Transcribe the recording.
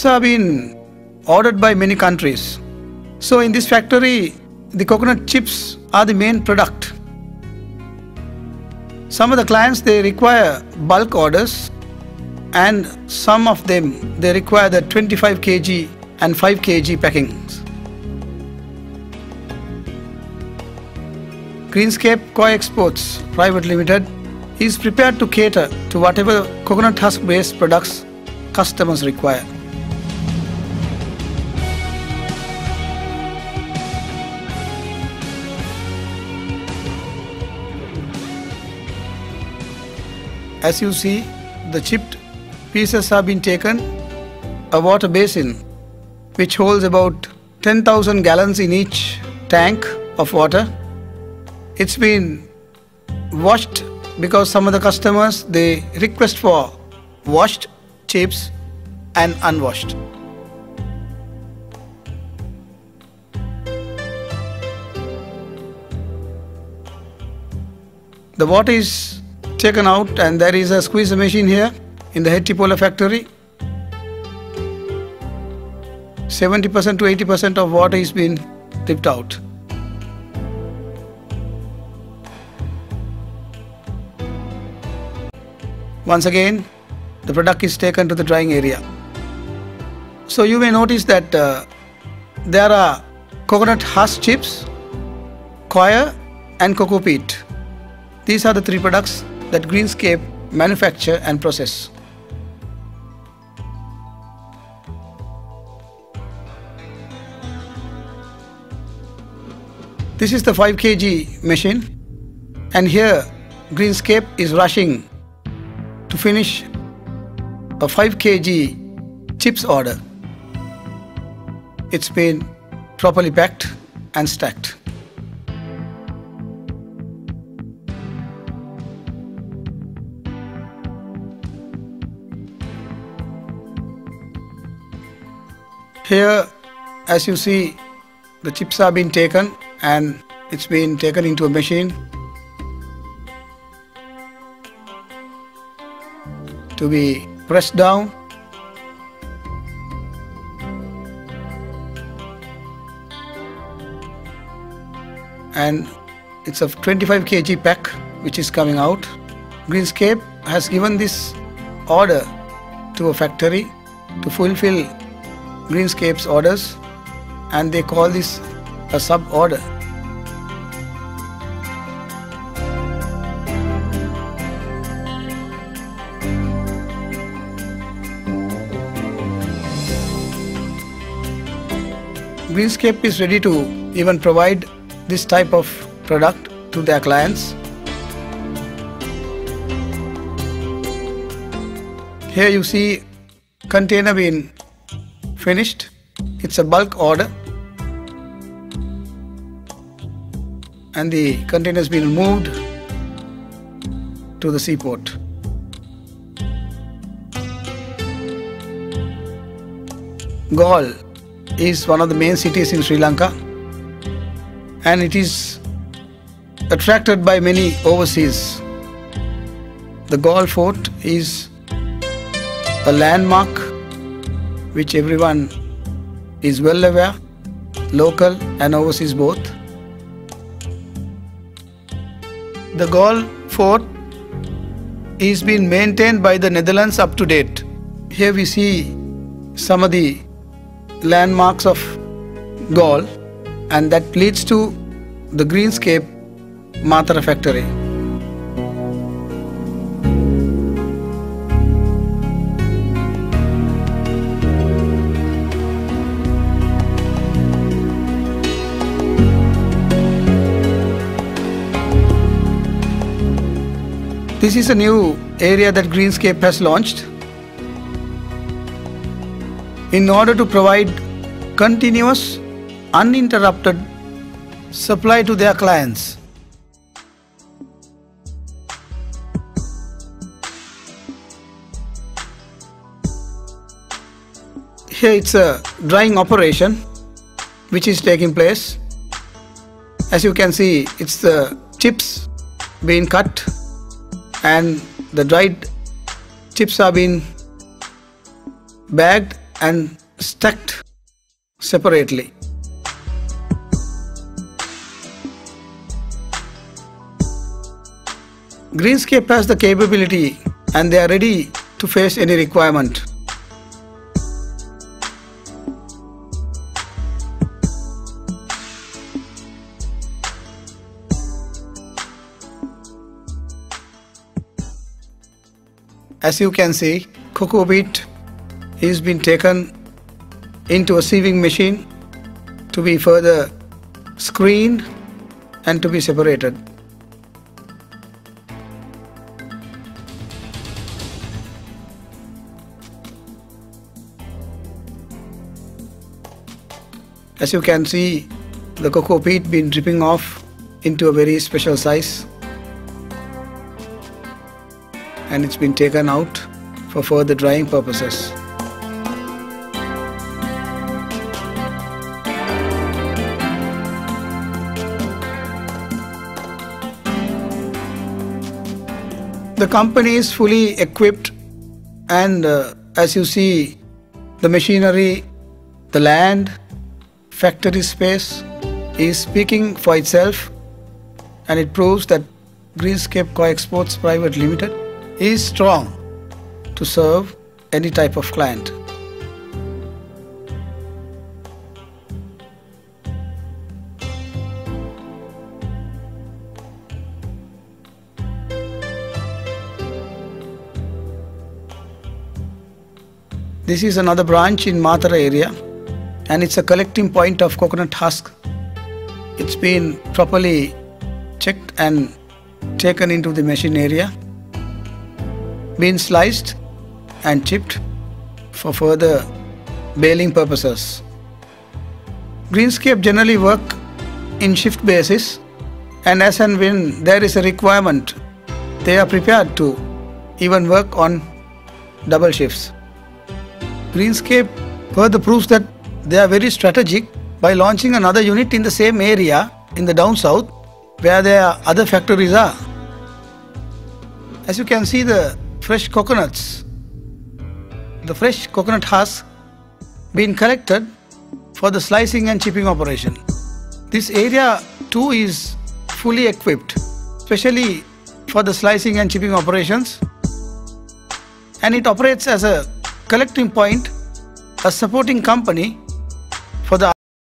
chips are being ordered by many countries. So in this factory, the coconut chips are the main product. Some of the clients, they require bulk orders, and some of them, they require the 25 kg and 5 kg packings. Greenscape Coir Exports Private Limited is prepared to cater to whatever coconut husk based products customers require. As you see, the chipped pieces have been taken, a water basin which holds about 10,000 gallons in each tank of water. It's been washed because some of the customers, they request for washed chips and unwashed. The water is taken out and there is a squeezer machine here in the head Tipola factory. 70% to 80% of water is being tipped out. Once again, the product is taken to the drying area. So you may notice that there are coconut husk chips, coir and cocoa peat. These are the three products that Greenscape manufacture and process. This is the 5 kg machine, and here Greenscape is rushing to finish a 5 kg chips order. It's been properly packed and stacked. Here, as you see, the chips are being taken and it's been taken into a machine to be pressed down. And it's a 25 kg pack which is coming out. Greenscape has given this order to a factory to fulfill Greenscape's orders, and they call this a sub-order. Greenscape is ready to even provide this type of product to their clients. Here you see container being finished. It's a bulk order and the container has been moved to the seaport. Galle is one of the main cities in Sri Lanka, and it is attracted by many overseas. The Galle Fort is a landmark which everyone is well aware, local and overseas both. The Galle Fort is being maintained by the Netherlands up to date. Here we see some of the landmarks of Galle, and that leads to the Greenscape Matara factory. This is a new area that Greenscape has launched in order to provide continuous, uninterrupted supply to their clients. Here it's a drying operation which is taking place. As you can see, it's the chips being cut and the dried chips are being bagged and stacked separately. Greenscape has the capability and they are ready to face any requirement. As you can see, cocoa beet is being taken into a sieving machine to be further screened and to be separated. As you can see, the cocoa peat been dripping off into a very special size, and it's been taken out for further drying purposes. The company is fully equipped, and as you see, the machinery, the land, factory space is speaking for itself, and it proves that Greenscape Co-Exports Private Limited is strong to serve any type of client. This is another branch in Matara area, and it's a collecting point of coconut husk. It's been properly checked and taken into the machine area, been sliced and chipped for further baling purposes. Greenscape generally work in shift basis, and as and when there is a requirement, they are prepared to even work on double shifts. Greenscape further proves that they are very strategic by launching another unit in the same area in the down south where their other factories are. As you can see, the fresh coconuts, the fresh coconut husk being collected for the slicing and chipping operation. This area too is fully equipped, especially for the slicing and chipping operations, and it operates as a collecting point, a supporting company for the